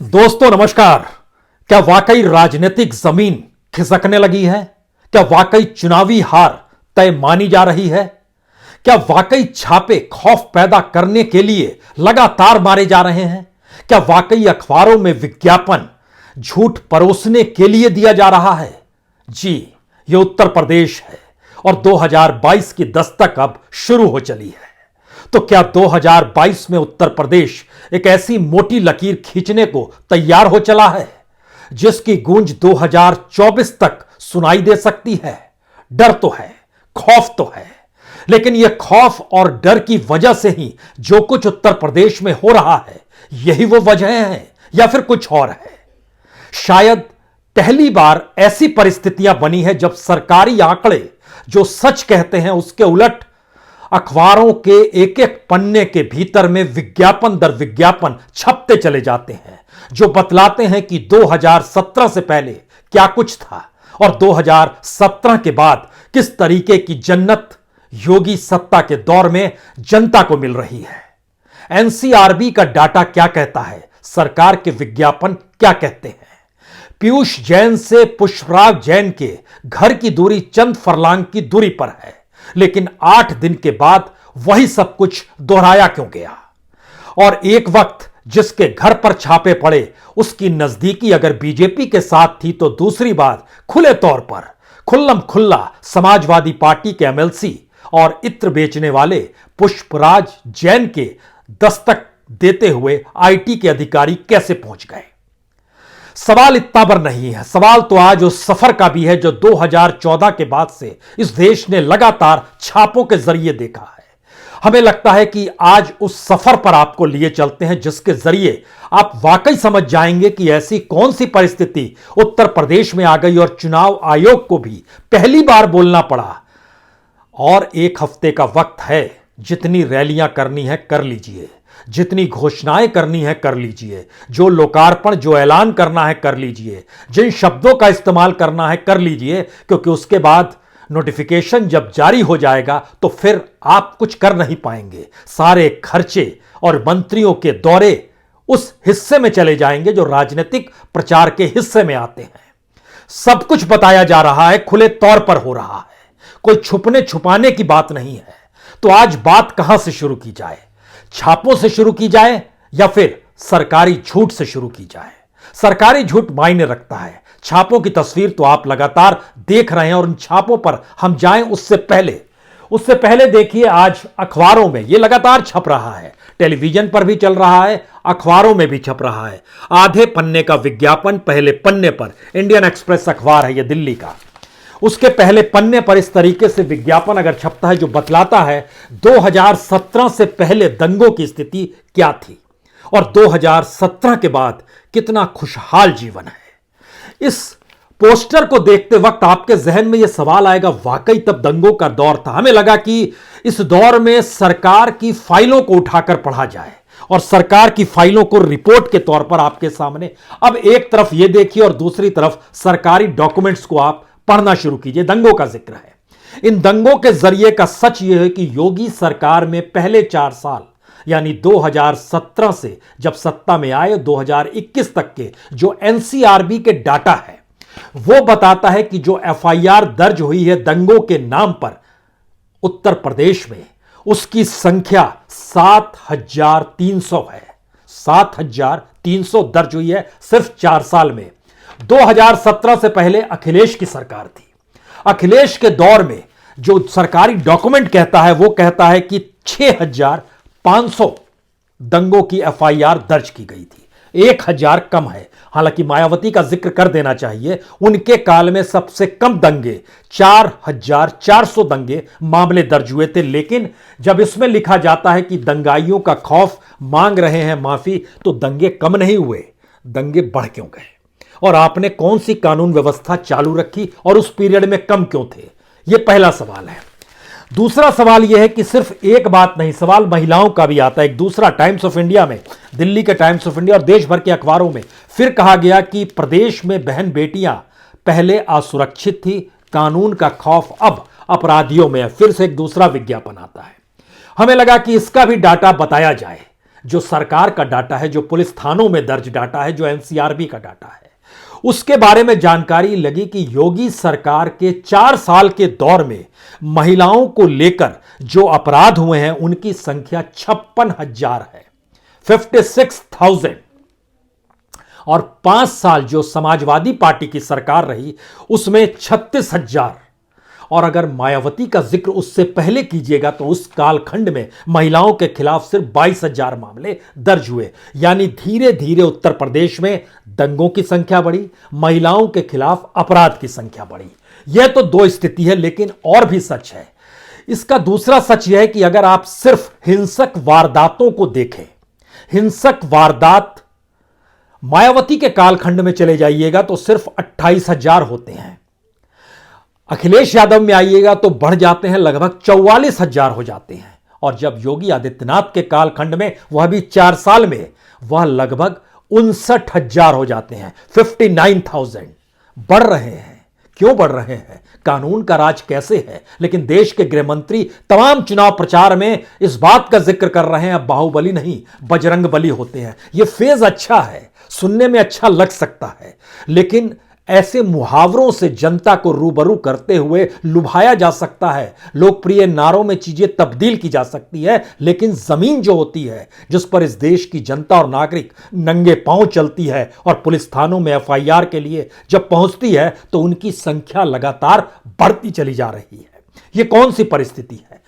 दोस्तों नमस्कार। क्या वाकई राजनीतिक जमीन खिसकने लगी है? क्या वाकई चुनावी हार तय मानी जा रही है? क्या वाकई छापे खौफ पैदा करने के लिए लगातार मारे जा रहे हैं? क्या वाकई अखबारों में विज्ञापन झूठ परोसने के लिए दिया जा रहा है? जी, यह उत्तर प्रदेश है और 2022 की दस्तक अब शुरू हो चली है। तो क्या 2022 में उत्तर प्रदेश एक ऐसी मोटी लकीर खींचने को तैयार हो चला है जिसकी गूंज 2024 तक सुनाई दे सकती है? डर तो है, खौफ तो है, लेकिन यह खौफ और डर की वजह से ही जो कुछ उत्तर प्रदेश में हो रहा है, यही वो वजह है या फिर कुछ और है? शायद पहली बार ऐसी परिस्थितियां बनी है जब सरकारी आंकड़े जो सच कहते हैं उसके उलट अखबारों के एक एक पन्ने के भीतर में विज्ञापन दर विज्ञापन छपते चले जाते हैं जो बतलाते हैं कि 2017 से पहले क्या कुछ था और 2017 के बाद किस तरीके की जन्नत योगी सत्ता के दौर में जनता को मिल रही है। एनसीआरबी का डाटा क्या कहता है, सरकार के विज्ञापन क्या कहते हैं? पीयूष जैन से पुष्पराज जैन के घर की दूरी चंद फरलांग की दूरी पर है, लेकिन 8 दिन के बाद वही सब कुछ दोहराया क्यों गया? और एक वक्त जिसके घर पर छापे पड़े उसकी नजदीकी अगर बीजेपी के साथ थी, तो दूसरी बात खुले तौर पर खुल्लम खुल्ला समाजवादी पार्टी के एमएलसी और इत्र बेचने वाले पुष्पराज जैन के दस्तक देते हुए आईटी के अधिकारी कैसे पहुंच गए? सवाल इतना पर नहीं है, सवाल तो आज उस सफर का भी है जो 2014 के बाद से इस देश ने लगातार छापों के जरिए देखा है। हमें लगता है कि आज उस सफर पर आपको लिए चलते हैं जिसके जरिए आप वाकई समझ जाएंगे कि ऐसी कौन सी परिस्थिति उत्तर प्रदेश में आ गई और चुनाव आयोग को भी पहली बार बोलना पड़ा। और 1 हफ्ते का वक्त है, जितनी रैलियां करनी है कर लीजिए, जितनी घोषणाएं करनी है कर लीजिए, जो लोकार्पण जो ऐलान करना है कर लीजिए, जिन शब्दों का इस्तेमाल करना है कर लीजिए, क्योंकि उसके बाद नोटिफिकेशन जब जारी हो जाएगा तो फिर आप कुछ कर नहीं पाएंगे। सारे खर्चे और मंत्रियों के दौरे उस हिस्से में चले जाएंगे जो राजनीतिक प्रचार के हिस्से में आते हैं। सब कुछ बताया जा रहा है, खुले तौर पर हो रहा है, कोई छुपने छुपाने की बात नहीं है। तो आज बात कहां से शुरू की जाए? छापों से शुरू की जाए या फिर सरकारी झूठ से शुरू की जाए? सरकारी झूठ मायने रखता है, छापों की तस्वीर तो आप लगातार देख रहे हैं और उन छापों पर हम जाएं उससे पहले देखिए आज अखबारों में ये लगातार छप रहा है, टेलीविजन पर भी चल रहा है, अखबारों में भी छप रहा है। आधे पन्ने का विज्ञापन पहले पन्ने पर, इंडियन एक्सप्रेस अखबार है ये दिल्ली का, उसके पहले पन्ने पर इस तरीके से विज्ञापन अगर छपता है जो बतलाता है 2017 से पहले दंगों की स्थिति क्या थी और 2017 के बाद कितना खुशहाल जीवन है। इस पोस्टर को देखते वक्त आपके जहन में यह सवाल आएगा, वाकई तब दंगों का दौर था? हमें लगा कि इस दौर में सरकार की फाइलों को उठाकर पढ़ा जाए और सरकार की फाइलों को रिपोर्ट के तौर पर आपके सामने। अब एक तरफ यह देखिए और दूसरी तरफ सरकारी डॉक्यूमेंट्स को आप पढ़ना शुरू कीजिए। दंगों का जिक्र है। इन दंगों के जरिए का सच यह है कि योगी सरकार में पहले 4 साल यानी 2017 से जब सत्ता में आए 2021 तक के जो एनसीआरबी के डाटा है वो बताता है कि जो एफआईआर दर्ज हुई है दंगों के नाम पर उत्तर प्रदेश में, उसकी संख्या 7,300 है। 7,300 दर्ज हुई है सिर्फ 4 साल में। 2017 से पहले अखिलेश की सरकार थी। अखिलेश के दौर में जो सरकारी डॉक्यूमेंट कहता है वो कहता है कि 6,500 दंगों की एफआईआर दर्ज की गई थी। 1,000 कम है। हालांकि मायावती का जिक्र कर देना चाहिए, उनके काल में सबसे कम दंगे 4,400 दंगे मामले दर्ज हुए थे। लेकिन जब इसमें लिखा जाता है कि दंगाइयों का खौफ मांग रहे हैं माफी, तो दंगे कम नहीं हुए, दंगे बढ़ क्यों गए? और आपने कौन सी कानून व्यवस्था चालू रखी और उस पीरियड में कम क्यों थे? यह पहला सवाल है। दूसरा सवाल यह है कि सिर्फ एक बात नहीं, सवाल महिलाओं का भी आता है। एक दूसरा टाइम्स ऑफ इंडिया में, दिल्ली के टाइम्स ऑफ इंडिया और देश भर के अखबारों में फिर कहा गया कि प्रदेश में बहन बेटियां पहले असुरक्षित थी, कानून का खौफ अब अपराधियों में है। फिर से एक दूसरा विज्ञापन आता है। हमें लगा कि इसका भी डाटा बताया जाए जो सरकार का डाटा है, जो पुलिस थानों में दर्ज डाटा है, जो एनसीआरबी का डाटा है, उसके बारे में जानकारी लगी कि योगी सरकार के 4 साल के दौर में महिलाओं को लेकर जो अपराध हुए हैं उनकी संख्या 56,000 है, 56,000। और 5 साल जो समाजवादी पार्टी की सरकार रही उसमें 36,000। और अगर मायावती का जिक्र उससे पहले कीजिएगा तो उस कालखंड में महिलाओं के खिलाफ सिर्फ 22,000 मामले दर्ज हुए। यानी धीरे धीरे उत्तर प्रदेश में दंगों की संख्या बढ़ी, महिलाओं के खिलाफ अपराध की संख्या बढ़ी। यह तो दो स्थिति है, लेकिन और भी सच है। इसका दूसरा सच यह है कि अगर आप सिर्फ हिंसक वारदातों को देखें, हिंसक वारदात मायावती के कालखंड में चले जाइएगा तो सिर्फ 28,000 होते हैं। अखिलेश यादव में आइएगा तो बढ़ जाते हैं, लगभग 44,000 हो जाते हैं। और जब योगी आदित्यनाथ के कालखंड में, वह भी 4 साल में, वह लगभग 59,000 हो जाते हैं, 59,000। बढ़ रहे हैं। क्यों बढ़ रहे हैं? कानून का राज कैसे है? लेकिन देश के गृह मंत्री तमाम चुनाव प्रचार में इस बात का जिक्र कर रहे हैं, अब बाहुबली नहीं बजरंग बली होते हैं। यह फेज अच्छा है, सुनने में अच्छा लग सकता है, लेकिन ऐसे मुहावरों से जनता को रूबरू करते हुए लुभाया जा सकता है, लोकप्रिय नारों में चीजें तब्दील की जा सकती है, लेकिन जमीन जो होती है, जिस पर इस देश की जनता और नागरिक नंगे पांव चलती है और पुलिस थानों में एफआईआर के लिए जब पहुंचती है तो उनकी संख्या लगातार बढ़ती चली जा रही है। यह कौन सी परिस्थिति है?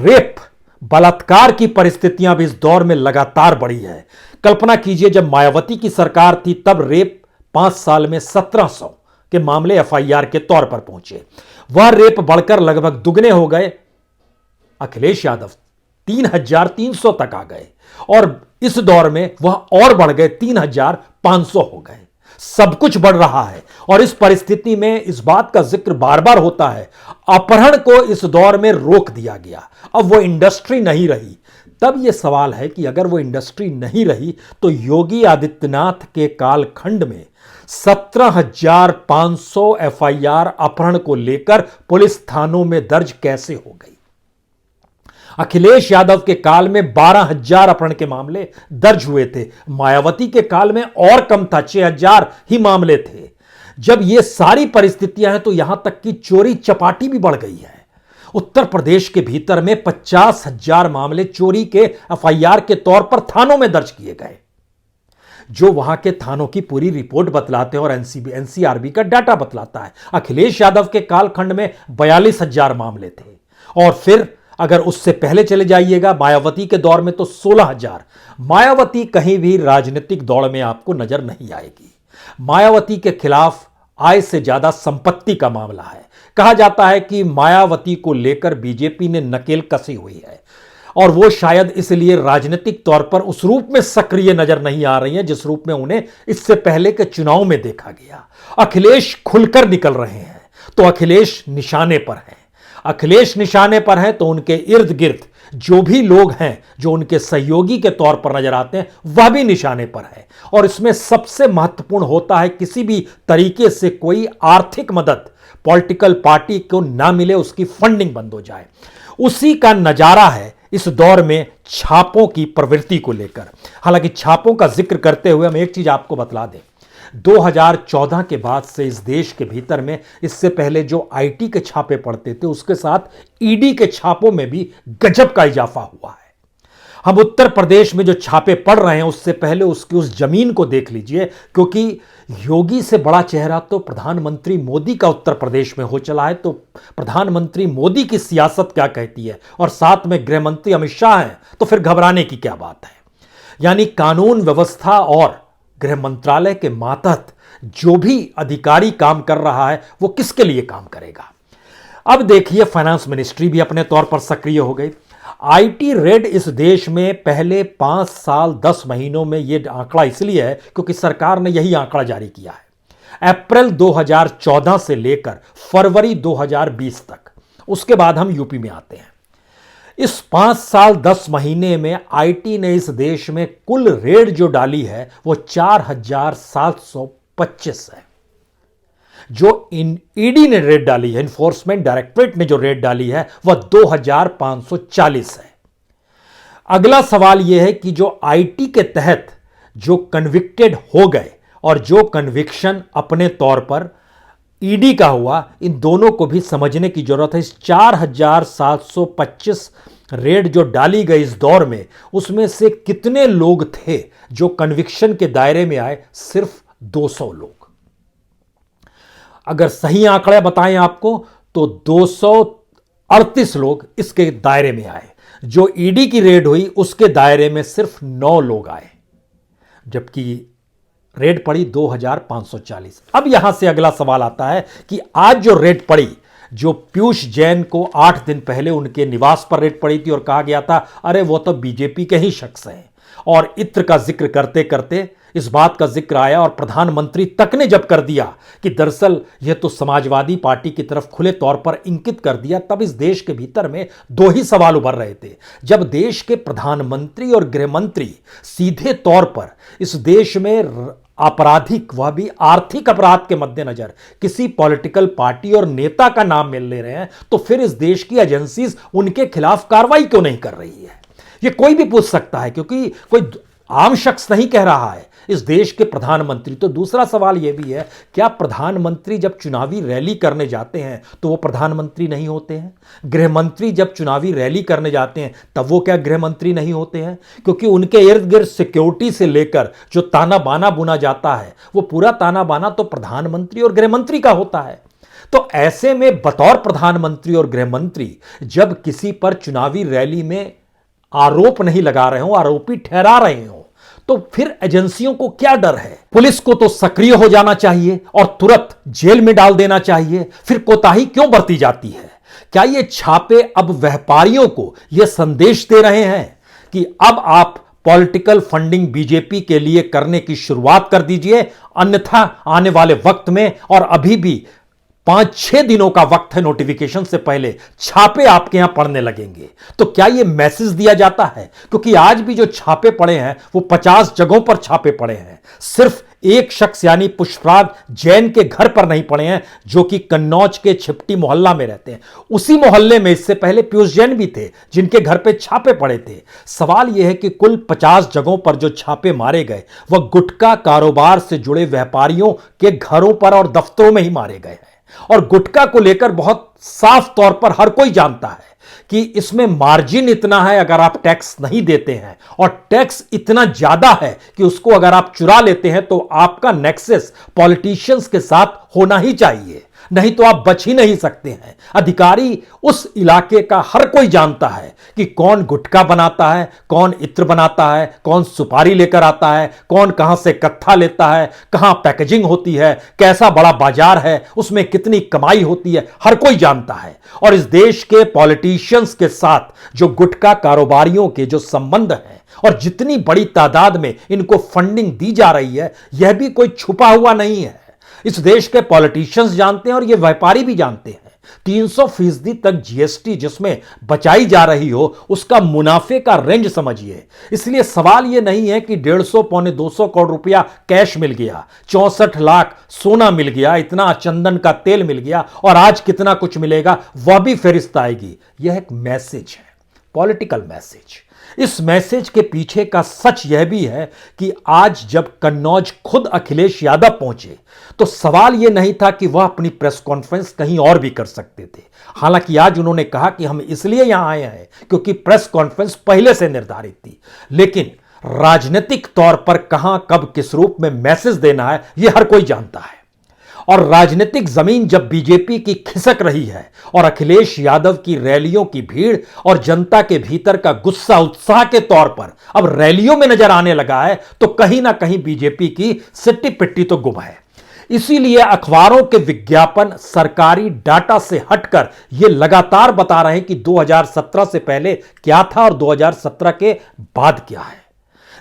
रेप, बलात्कार की परिस्थितियां भी इस दौर में लगातार बढ़ी है। कल्पना कीजिए, जब मायावती की सरकार थी तब रेप 5 साल में 1700 के मामले एफआईआर के तौर पर पहुंचे। वह रेप बढ़कर लगभग दुगने हो गए। अखिलेश यादव 3,300 तक आ गए और इस दौर में वह और बढ़ गए, 3,500 हो गए। सब कुछ बढ़ रहा है और इस परिस्थिति में इस बात का जिक्र बार बार होता है, अपहरण को इस दौर में रोक दिया गया। अब वो इंडस्ट्री नहीं रही। तब यह सवाल है कि अगर वो इंडस्ट्री नहीं रही तो योगी आदित्यनाथ के कालखंड में 17,500 एफआईआर अपहरण को लेकर पुलिस थानों में दर्ज कैसे हो गई? अखिलेश यादव के काल में 12,000 अपहरण के मामले दर्ज हुए थे। मायावती के काल में और कम था, 6,000 ही मामले थे। जब ये सारी परिस्थितियां हैं तो यहां तक कि चोरी चपाटी भी बढ़ गई है। उत्तर प्रदेश के भीतर में 50,000 मामले चोरी के एफआईआर के तौर पर थानों में दर्ज किए गए, जो वहां के थानों की पूरी रिपोर्ट बतलाते हैं और एनसीआरबी का डाटा बतलाता है। अखिलेश यादव के कालखंड में 42,000 मामले थे। और फिर अगर उससे पहले चले जाइएगा मायावती के दौर में तो 16,000। मायावती कहीं भी राजनीतिक दौड़ में आपको नजर नहीं आएगी। मायावती के खिलाफ आय से ज्यादा संपत्ति का मामला है। कहा जाता है कि मायावती को लेकर बीजेपी ने नकेल कसी हुई है और वो शायद इसलिए राजनीतिक तौर पर उस रूप में सक्रिय नजर नहीं आ रही है जिस रूप में उन्हें इससे पहले के चुनाव में देखा गया। अखिलेश खुलकर निकल रहे हैं तो अखिलेश निशाने पर हैं। अखिलेश निशाने पर हैं तो उनके इर्द गिर्द जो भी लोग हैं जो उनके सहयोगी के तौर पर नजर आते हैं वह भी निशाने पर है। और इसमें सबसे महत्वपूर्ण होता है किसी भी तरीके से कोई आर्थिक मदद पॉलिटिकल पार्टी को ना मिले, उसकी फंडिंग बंद हो जाए। उसी का नजारा है इस दौर में छापों की प्रवृत्ति को लेकर। हालांकि छापों का जिक्र करते हुए हम एक चीज आपको बतला दें, 2014 के बाद से इस देश के भीतर में इससे पहले जो आईटी के छापे पड़ते थे उसके साथ ईडी के छापों में भी गजब का इजाफा हुआ है। हम उत्तर प्रदेश में जो छापे पड़ रहे हैं उससे पहले उसकी उस जमीन को देख लीजिए, क्योंकि योगी से बड़ा चेहरा तो प्रधानमंत्री मोदी का उत्तर प्रदेश में हो चला है। तो प्रधानमंत्री मोदी की सियासत क्या कहती है और साथ में गृह मंत्री अमित शाह हैं, तो फिर घबराने की क्या बात है। यानी कानून व्यवस्था और गृह मंत्रालय के मातहत जो भी अधिकारी काम कर रहा है वो किसके लिए काम करेगा। अब देखिए, फाइनेंस मिनिस्ट्री भी अपने तौर पर सक्रिय हो गई। आईटी रेड इस देश में पहले 5 साल 10 महीनों में, यह आंकड़ा इसलिए है क्योंकि सरकार ने यही आंकड़ा जारी किया है, अप्रैल 2014 से लेकर फरवरी 2020 तक। उसके बाद हम यूपी में आते हैं। इस 5 साल 10 महीने में आईटी ने इस देश में कुल रेड जो डाली है वो 4,725 है। जो ईडी ने रेड डाली है, इन्फोर्समेंट डायरेक्टरेट ने जो रेड डाली है वह 2,540 है। अगला सवाल यह है कि जो आईटी के तहत जो कन्विक्टेड हो गए और जो कन्विक्शन अपने तौर पर ईडी का हुआ, इन दोनों को भी समझने की जरूरत है। इस 4725 रेड जो डाली गई इस दौर में, उसमें से कितने लोग थे जो कन्विक्शन के दायरे में आए? सिर्फ 200 लोग। अगर सही आंकड़े बताएं आपको तो 238 लोग इसके दायरे में आए। जो ईडी की रेड हुई उसके दायरे में सिर्फ 9 लोग आए, जबकि रेड पड़ी 2540। अब यहां से अगला सवाल आता है कि आज जो रेड पड़ी, जो पीयूष जैन को 8 दिन पहले उनके निवास पर रेड पड़ी थी और कहा गया था अरे वो तो बीजेपी के ही शख्स हैं, और इत्र का जिक्र करते करते इस बात का जिक्र आया और प्रधानमंत्री तक ने जब कर दिया कि दरअसल यह तो समाजवादी पार्टी की तरफ खुले तौर पर इंकित कर दिया, तब इस देश के भीतर में 2 ही सवाल उभर रहे थे। जब देश के प्रधानमंत्री और गृहमंत्री सीधे तौर पर इस देश में आपराधिक व भी आर्थिक अपराध के मद्देनजर किसी पॉलिटिकल पार्टी और नेता का नाम मिल ले रहे हैं, तो फिर इस देश की एजेंसीज उनके खिलाफ कार्रवाई क्यों नहीं कर रही है? ये कोई भी पूछ सकता है, क्योंकि कोई आम शख्स नहीं कह रहा है, इस देश के प्रधानमंत्री। तो दूसरा सवाल यह भी है, क्या प्रधानमंत्री जब चुनावी रैली करने जाते हैं तो वो प्रधानमंत्री नहीं होते हैं? गृहमंत्री जब चुनावी रैली करने जाते हैं तब वो क्या गृहमंत्री नहीं होते हैं? क्योंकि उनके इर्द गिर्द सिक्योरिटी से लेकर जो ताना बाना बुना जाता है, वो पूरा ताना बाना तो प्रधानमंत्री और गृहमंत्री का होता है। तो ऐसे में बतौर प्रधानमंत्री और गृहमंत्री जब किसी पर चुनावी रैली में आरोप नहीं लगा रहे हो, आरोपी ठहरा रहे हो, तो फिर एजेंसियों को क्या डर है? पुलिस को तो सक्रिय हो जाना चाहिए और तुरंत जेल में डाल देना चाहिए। फिर कोताही क्यों बरती जाती है? क्या ये छापे अब व्यापारियों को यह संदेश दे रहे हैं कि अब आप पॉलिटिकल फंडिंग बीजेपी के लिए करने की शुरुआत कर दीजिए, अन्यथा आने वाले वक्त में, और अभी भी 5-6 दिनों का वक्त है नोटिफिकेशन से पहले, छापे आपके यहां पड़ने लगेंगे? तो क्या यह मैसेज दिया जाता है? क्योंकि आज भी जो छापे पड़े हैं वो 50 जगहों पर छापे पड़े हैं, सिर्फ एक शख्स यानी पुष्पराज जैन के घर पर नहीं पड़े हैं, जो कि कन्नौज के छिपटी मोहल्ला में रहते हैं। उसी मोहल्ले में इससे पहले पीयूष जैन भी थे जिनके घर पे छापे पड़े थे। सवाल यह है कि कुल 50 जगहों पर जो छापे मारे गए वह गुटखा कारोबार से जुड़े व्यापारियों के घरों पर और दफ्तरों में ही मारे गए हैं। और गुटखा को लेकर बहुत साफ तौर पर हर कोई जानता है कि इसमें मार्जिन इतना है अगर आप टैक्स नहीं देते हैं, और टैक्स इतना ज्यादा है कि उसको अगर आप चुरा लेते हैं तो आपका नेक्सस पॉलिटिशियंस के साथ होना ही चाहिए, नहीं तो आप बच ही नहीं सकते हैं। अधिकारी उस इलाके का हर कोई जानता है कि कौन गुटखा बनाता है, कौन इत्र बनाता है, कौन सुपारी लेकर आता है, कौन कहां से कत्था लेता है, कहां पैकेजिंग होती है, कैसा बड़ा बाजार है, उसमें कितनी कमाई होती है, हर कोई जानता है। और इस देश के पॉलिटिशियंस के साथ जो गुटखा कारोबारियों के जो संबंध हैं और जितनी बड़ी तादाद में इनको फंडिंग दी जा रही है, यह भी कोई छुपा हुआ नहीं है। इस देश के पॉलिटिशियंस जानते हैं और ये व्यापारी भी जानते हैं। 300% तक जीएसटी जिसमें बचाई जा रही हो, उसका मुनाफे का रेंज समझिए। इसलिए सवाल यह नहीं है कि 150 पौने 200 करोड़ रुपया कैश मिल गया, 64 लाख सोना मिल गया, इतना चंदन का तेल मिल गया, और आज कितना कुछ मिलेगा वह भी फहरिस्त आएगी। यह एक मैसेज है, पॉलिटिकल मैसेज। इस मैसेज के पीछे का सच यह भी है कि आज जब कन्नौज खुद अखिलेश यादव पहुंचे तो सवाल यह नहीं था कि वह अपनी प्रेस कॉन्फ्रेंस कहीं और भी कर सकते थे। हालांकि आज उन्होंने कहा कि हम इसलिए यहां आए हैं क्योंकि प्रेस कॉन्फ्रेंस पहले से निर्धारित थी, लेकिन राजनीतिक तौर पर कहां कब किस रूप में मैसेज देना है यह हर कोई जानता है। और राजनीतिक जमीन जब बीजेपी की खिसक रही है और अखिलेश यादव की रैलियों की भीड़ और जनता के भीतर का गुस्सा उत्साह के तौर पर अब रैलियों में नजर आने लगा है, तो कहीं ना कहीं बीजेपी की सिट्टी पिट्टी तो गुम है। इसीलिए अखबारों के विज्ञापन सरकारी डाटा से हटकर यह लगातार बता रहे हैं कि 2017 से पहले क्या था और 2017 के बाद क्या है।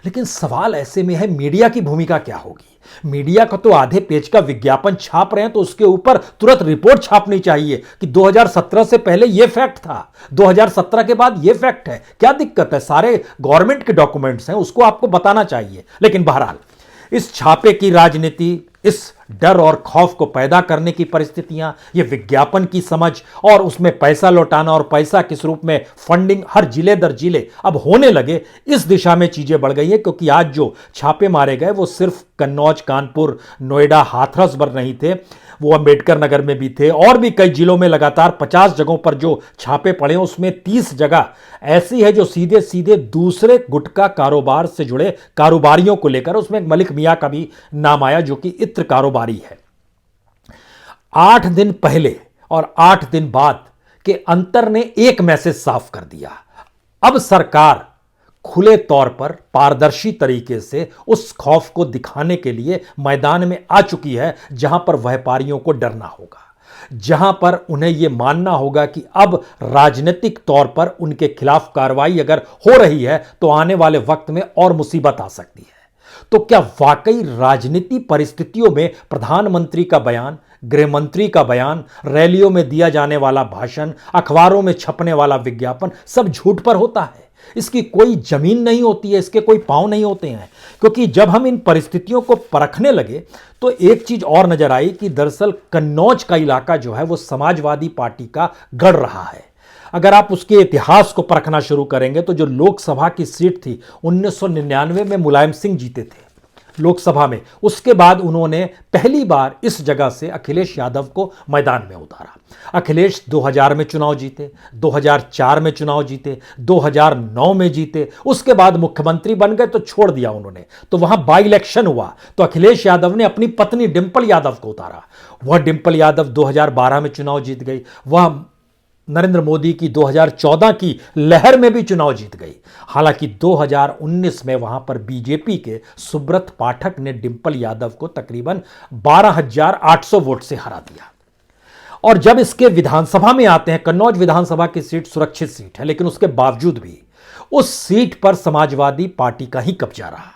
लेकिन सवाल ऐसे में है, मीडिया की भूमिका क्या होगी? मीडिया का तो आधे पेज का विज्ञापन छाप रहे हैं तो उसके ऊपर तुरंत रिपोर्ट छापनी चाहिए कि 2017 से पहले यह फैक्ट था, 2017 के बाद यह फैक्ट है। क्या दिक्कत है? सारे गवर्नमेंट के डॉक्यूमेंट्स हैं, उसको आपको बताना चाहिए। लेकिन बहरहाल इस छापे की राजनीति, इस डर और खौफ को पैदा करने की परिस्थितियां, ये विज्ञापन की समझ और उसमें पैसा लौटाना और पैसा किस रूप में फंडिंग हर जिले दर जिले अब होने लगे, इस दिशा में चीजें बढ़ गई है। क्योंकि आज जो छापे मारे गए वो सिर्फ कन्नौज, कानपुर, नोएडा, हाथरस भर नहीं थे, वो अंबेडकर नगर में भी थे और भी कई जिलों में लगातार 50 जगहों पर जो छापे पड़े हैं उसमें 30 जगह ऐसी है जो सीधे सीधे दूसरे गुटखा कारोबार से जुड़े कारोबारियों को लेकर, उसमें एक मलिक मियां का भी नाम आया जो कि इत्र कारोबारी है। 8 दिन पहले और 8 दिन बाद के अंतर ने एक मैसेज साफ कर दिया। अब सरकार खुले तौर पर पारदर्शी तरीके से उस खौफ को दिखाने के लिए मैदान में आ चुकी है, जहां पर व्यापारियों को डरना होगा, जहां पर उन्हें यह मानना होगा कि अब राजनीतिक तौर पर उनके खिलाफ कार्रवाई अगर हो रही है तो आने वाले वक्त में और मुसीबत आ सकती है। तो क्या वाकई राजनीति परिस्थितियों में प्रधानमंत्री का बयान, गृह मंत्री का बयान, रैलियों में दिया जाने वाला भाषण, अखबारों में छपने वाला विज्ञापन सब झूठ पर होता है? इसकी कोई जमीन नहीं होती है, इसके कोई पांव नहीं होते हैं। क्योंकि जब हम इन परिस्थितियों को परखने लगे तो एक चीज और नजर आई कि दरअसल कन्नौज का इलाका जो है वो समाजवादी पार्टी का गढ़ रहा है। अगर आप उसके इतिहास को परखना शुरू करेंगे तो जो लोकसभा की सीट थी 1999 में मुलायम सिंह जीते थे लोकसभा में, उसके बाद उन्होंने पहली बार इस जगह से अखिलेश यादव को मैदान में उतारा। अखिलेश 2000 में चुनाव जीते, 2004 में चुनाव जीते, 2009 में जीते, उसके बाद मुख्यमंत्री बन गए तो छोड़ दिया उन्होंने। तो वहां बाई इलेक्शन हुआ तो अखिलेश यादव ने अपनी पत्नी डिंपल यादव को उतारा। वह डिंपल यादव 2012 में चुनाव जीत गई। वह नरेंद्र मोदी की 2014 की लहर में भी चुनाव जीत गई। हालांकि 2019 में वहां पर बीजेपी के सुब्रत पाठक ने डिंपल यादव को तकरीबन 12,800 वोट से हरा दिया। और जब इसके विधानसभा में आते हैं, कन्नौज विधानसभा की सीट सुरक्षित सीट है, लेकिन उसके बावजूद भी उस सीट पर समाजवादी पार्टी का ही कब्जा रहा।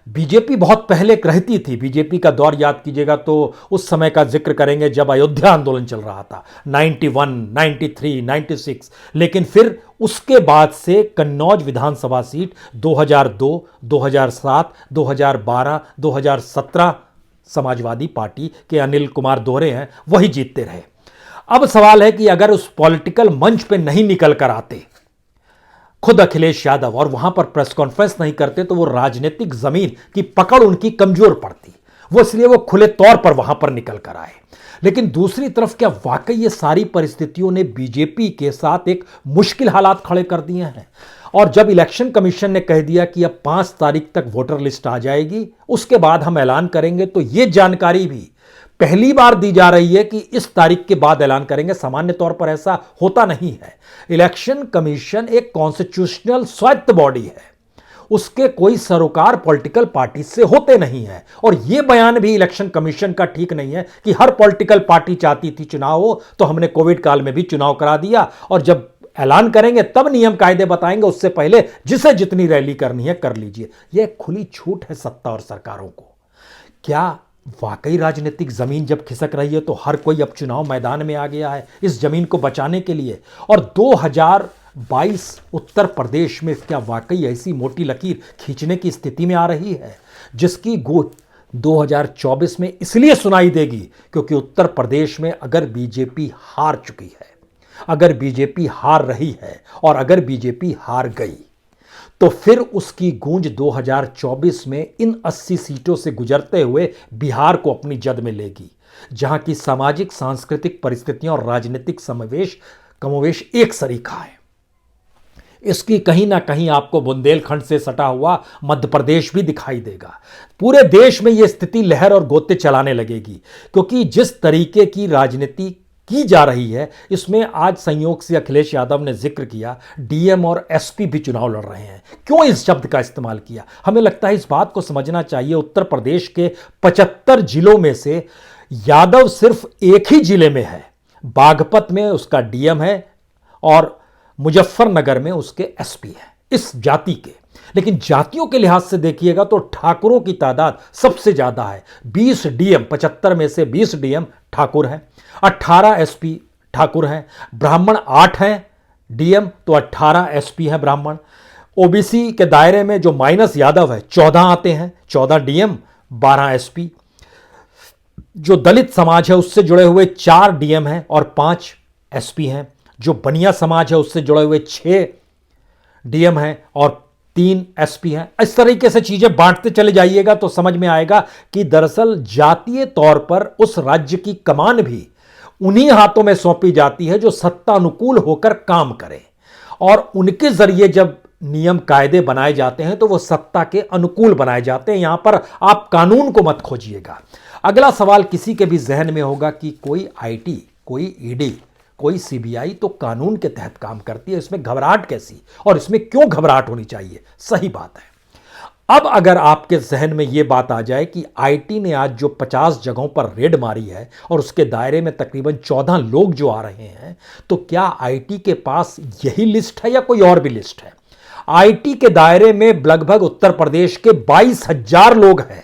बीजेपी बहुत पहले रहती थी। बीजेपी का दौर याद कीजिएगा तो उस समय का जिक्र करेंगे जब अयोध्या आंदोलन चल रहा था, 91, 93, 96। लेकिन फिर उसके बाद से कन्नौज विधानसभा सीट 2002, 2007, 2012, 2017 समाजवादी पार्टी के अनिल कुमार दोहरे हैं, वही जीतते रहे। अब सवाल है कि अगर उस पॉलिटिकल मंच पे नहीं निकल कर आते खुद अखिलेश यादव और वहां पर प्रेस कॉन्फ्रेंस नहीं करते तो वो राजनीतिक जमीन की पकड़ उनकी कमजोर पड़ती, वो इसलिए वो खुले तौर पर वहां पर निकल कर आए। लेकिन दूसरी तरफ क्या वाकई ये सारी परिस्थितियों ने बीजेपी के साथ एक मुश्किल हालात खड़े कर दिए हैं? और जब इलेक्शन कमीशन ने कह दिया कि अब 5 तारीख तक वोटर लिस्ट आ जाएगी, उसके बाद हम ऐलान करेंगे, तो ये जानकारी भी पहली बार दी जा रही है कि इस तारीख के बाद ऐलान करेंगे। सामान्य तौर पर ऐसा होता नहीं है। इलेक्शन कमीशन एक कॉन्स्टिट्यूशनल स्वायत्त बॉडी है, उसके कोई सरोकार पॉलिटिकल पार्टी से होते नहीं है। और यह बयान भी इलेक्शन कमीशन का ठीक नहीं है कि हर पॉलिटिकल पार्टी चाहती थी चुनाव हो तो हमने कोविड काल में भी चुनाव करा दिया और जब ऐलान करेंगे तब नियम कायदे बताएंगे, उससे पहले जिसे जितनी रैली करनी है कर लीजिए। यह खुली छूट है सत्ता और सरकारों को। क्या वाकई राजनीतिक जमीन जब खिसक रही है तो हर कोई अब चुनाव मैदान में आ गया है इस जमीन को बचाने के लिए? और 2022 उत्तर प्रदेश में क्या वाकई ऐसी मोटी लकीर खींचने की स्थिति में आ रही है जिसकी गूंज 2024 में इसलिए सुनाई देगी क्योंकि उत्तर प्रदेश में अगर बीजेपी हार चुकी है, अगर बीजेपी हार रही है और अगर बीजेपी हार गई तो फिर उसकी गूंज 2024 में इन 80 सीटों से गुजरते हुए बिहार को अपनी जद में लेगी, जहां की सामाजिक सांस्कृतिक परिस्थितियां और राजनीतिक समावेश कमोवेश एक सरीखा है। इसकी कहीं ना कहीं आपको बुंदेलखंड से सटा हुआ मध्य प्रदेश भी दिखाई देगा। पूरे देश में यह स्थिति लहर और गोते चलाने लगेगी क्योंकि जिस तरीके की राजनीति की जा रही है इसमें आज संयोग से अखिलेश यादव ने जिक्र किया डीएम और एसपी भी चुनाव लड़ रहे हैं। क्यों इस शब्द का इस्तेमाल किया? हमें लगता है इस बात को समझना चाहिए। उत्तर प्रदेश के 75 जिलों में से यादव सिर्फ एक ही जिले में है, बागपत में उसका डीएम है और मुजफ्फरनगर में उसके एसपी है इस जाति के। लेकिन जातियों के लिहाज से देखिएगा तो ठाकुरों की तादाद सबसे ज्यादा है। 20 डीएम, 75 में से 20 डीएम ठाकुर हैं, 18 एसपी ठाकुर हैं, ब्राह्मण 8 हैं डीएम तो 18 एसपी हैं ब्राह्मण। ओबीसी के दायरे में जो माइनस यादव है 14 आते हैं, 14 डीएम 12 एसपी। जो दलित समाज है उससे जुड़े हुए 4 डीएम हैं और 5 एसपी हैं। जो बनिया समाज है उससे जुड़े हुए 6 डीएम हैं और 3 एसपी हैं। इस तरीके से चीजें बांटते चले जाइएगा तो समझ में आएगा कि दरअसल जातीय तौर पर उस राज्य की कमान भी उन्हीं हाथों में सौंपी जाती है जो सत्तानुकूल होकर काम करें, और उनके जरिए जब नियम कायदे बनाए जाते हैं तो वो सत्ता के अनुकूल बनाए जाते हैं। यहां पर आप कानून को मत खोजिएगा। अगला सवाल किसी के भी जहन में होगा कि कोई आईटी, कोई ईडी, कोई सीबीआई तो कानून के तहत काम करती है, इसमें घबराहट कैसी, और इसमें क्यों घबराहट होनी चाहिए? सही बात है। अब अगर आपके जहन में यह बात आ जाए कि आईटी ने आज जो 50 जगहों पर रेड मारी है और उसके दायरे में तकरीबन 14 लोग जो आ रहे हैं, तो क्या आईटी के पास यही लिस्ट है या कोई और भी लिस्ट है? आईटी के दायरे में लगभग उत्तर प्रदेश के 22,000 लोग हैं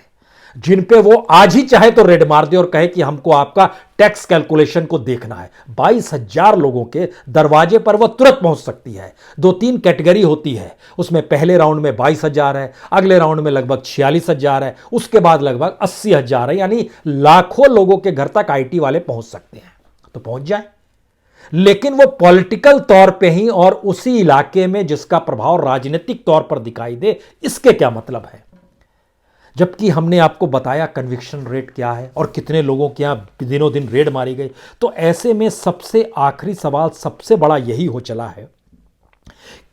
जिन पे वो आज ही चाहे तो रेड मार दे और कहे कि हमको आपका टैक्स कैलकुलेशन को देखना है। 22,000 लोगों के दरवाजे पर वो तुरंत पहुंच सकती है। 2-3 कैटेगरी होती है, उसमें पहले राउंड में 22,000 है, अगले राउंड में लगभग 46,000 है, उसके बाद लगभग 80,000 है। यानी लाखों लोगों के घर तक आईटी वाले पहुंच सकते हैं, तो पहुंच जाए। लेकिन वो पॉलिटिकल तौर पे ही और उसी इलाके में जिसका प्रभाव राजनीतिक तौर पर दिखाई दे, इसके क्या मतलब है? जबकि हमने आपको बताया कन्विक्शन रेट क्या है और कितने लोगों के यहां दिनों दिन रेड मारी गई। तो ऐसे में सबसे आखिरी सवाल सबसे बड़ा यही हो चला है,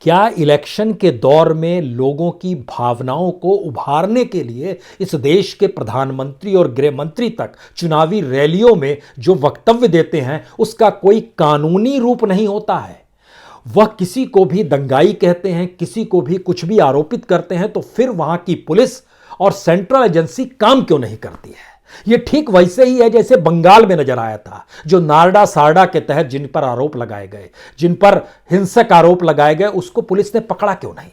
क्या इलेक्शन के दौर में लोगों की भावनाओं को उभारने के लिए इस देश के प्रधानमंत्री और गृह मंत्री तक चुनावी रैलियों में जो वक्तव्य देते हैं उसका कोई कानूनी रूप नहीं होता है? वह किसी को भी दंगाई कहते हैं, किसी को भी कुछ भी आरोपित करते हैं, तो फिर वहां की पुलिस और सेंट्रल एजेंसी काम क्यों नहीं करती है? यह ठीक वैसे ही है जैसे बंगाल में नजर आया था, जो नारडा सारडा के तहत जिन पर आरोप लगाए गए, जिन पर हिंसक आरोप लगाए गए, उसको पुलिस ने पकड़ा क्यों नहीं?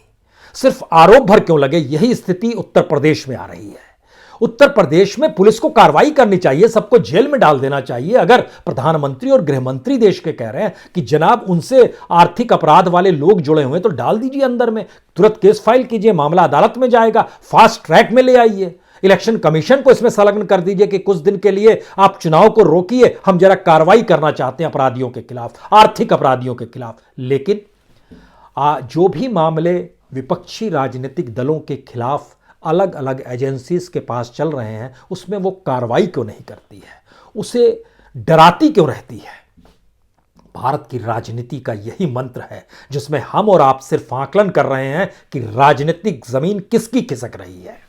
सिर्फ आरोप भर क्यों लगे? यही स्थिति उत्तर प्रदेश में आ रही है। उत्तर प्रदेश में पुलिस को कार्रवाई करनी चाहिए, सबको जेल में डाल देना चाहिए। अगर प्रधानमंत्री और गृह मंत्री देश के कह रहे हैं कि जनाब उनसे आर्थिक अपराध वाले लोग जुड़े हुए हैं तो डाल दीजिए अंदर में, तुरंत केस फाइल कीजिए, मामला अदालत में जाएगा, फास्ट ट्रैक में ले आइए। इलेक्शन कमीशन को इसमें संलग्न कर दीजिए कि कुछ दिन के लिए आप चुनाव को रोकिए, हम जरा कार्रवाई करना चाहते हैं अपराधियों के खिलाफ, आर्थिक अपराधियों के खिलाफ। लेकिन जो भी मामले विपक्षी राजनीतिक दलों के खिलाफ अलग अलग एजेंसीज के पास चल रहे हैं, उसमें वो कार्रवाई क्यों नहीं करती है? उसे डराती क्यों रहती है? भारत की राजनीति का यही मंत्र है जिसमें हम और आप सिर्फ आकलन कर रहे हैं कि राजनीतिक जमीन किसकी खिसक रही है।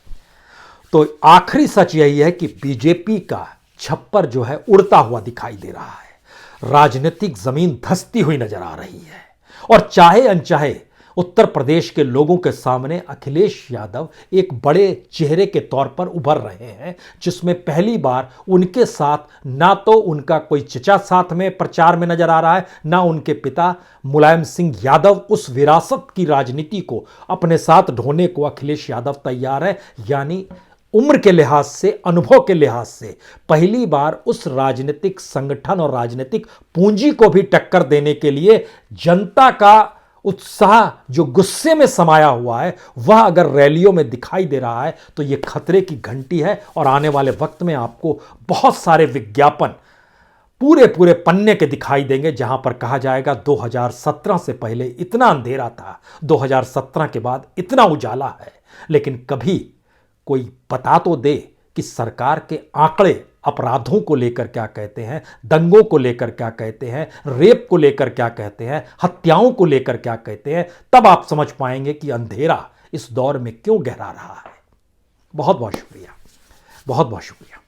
तो आखिरी सच यही है कि बीजेपी का छप्पर जो है उड़ता हुआ दिखाई दे रहा है, राजनीतिक जमीन धंसती हुई नजर आ रही है। और चाहे अनचाहे उत्तर प्रदेश के लोगों के सामने अखिलेश यादव एक बड़े चेहरे के तौर पर उभर रहे हैं, जिसमें पहली बार उनके साथ ना तो उनका कोई चचा साथ में प्रचार में नजर आ रहा है, ना उनके पिता मुलायम सिंह यादव उस विरासत की राजनीति को अपने साथ ढोने को अखिलेश यादव तैयार है। यानी उम्र के लिहाज से, अनुभव के लिहाज से पहली बार उस राजनीतिक संगठन और राजनीतिक पूंजी को भी टक्कर देने के लिए जनता का उत्साह जो गुस्से में समाया हुआ है वह अगर रैलियों में दिखाई दे रहा है तो यह खतरे की घंटी है। और आने वाले वक्त में आपको बहुत सारे विज्ञापन पूरे पूरे पन्ने के दिखाई देंगे जहां पर कहा जाएगा 2017 से पहले इतना अंधेरा था, 2017 के बाद इतना उजाला है। लेकिन कभी कोई बता तो दे कि सरकार के आंकड़े अपराधों को लेकर क्या कहते हैं, दंगों को लेकर क्या कहते हैं, रेप को लेकर क्या कहते हैं, हत्याओं को लेकर क्या कहते हैं, तब आप समझ पाएंगे कि अंधेरा इस दौर में क्यों गहरा रहा है। बहुत बहुत शुक्रिया, बहुत बहुत शुक्रिया।